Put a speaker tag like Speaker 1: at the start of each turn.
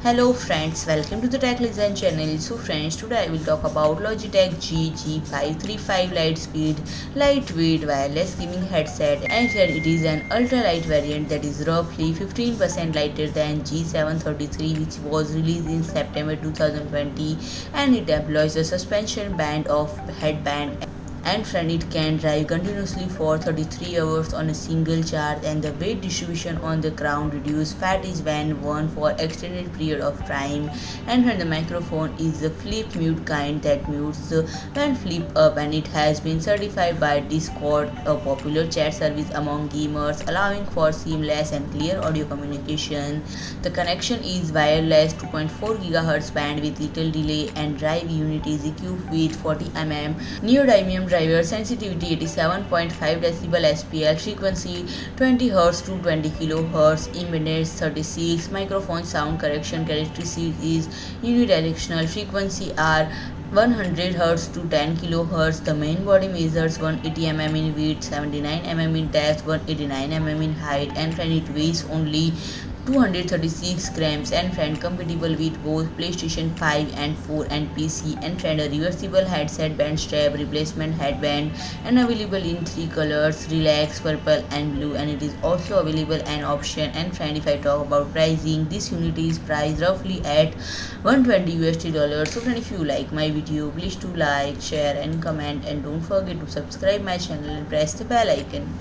Speaker 1: Hello friends, welcome to the Tech Listen channel. So friends, today I will talk about Logitech G535 lightweight wireless gaming headset, and here it is an ultra-light variant that is roughly 15% lighter than G733, which was released in September 2020, and it employs a suspension band of headband, and friend, it can drive continuously for 33 hours on a single charge, and the weight distribution on the ground reduce fat is when worn for extended period of time. And friend, the microphone is the flip mute kind that mutes when flip up, and it has been certified by Discord, a popular chat service among gamers, allowing for seamless and clear audio communication. The connection is wireless 2.4 GHz band with little delay, and drive unit is equipped with 40 mm neodymium driver, sensitivity 87.5 decibel SPL, frequency 20 Hz to 20 kHz, impedance 36, microphone sound correction characteristics is unidirectional, frequency are 100 Hz to 10 kHz. The main body measures 180 mm in width, 79 mm in depth, 189 mm in height, and friend, it weighs only 236 grams, and friend, compatible with both PlayStation 5 and 4 and PC, and friend, a reversible headset band strap replacement headband, and available in three colors: relax, purple and blue, and it is also available an option. And friend, if I talk about pricing, this unit is priced roughly at $120 USD. So friend, if you like my video, please do like, share and comment, and don't forget to subscribe my channel and press the bell icon.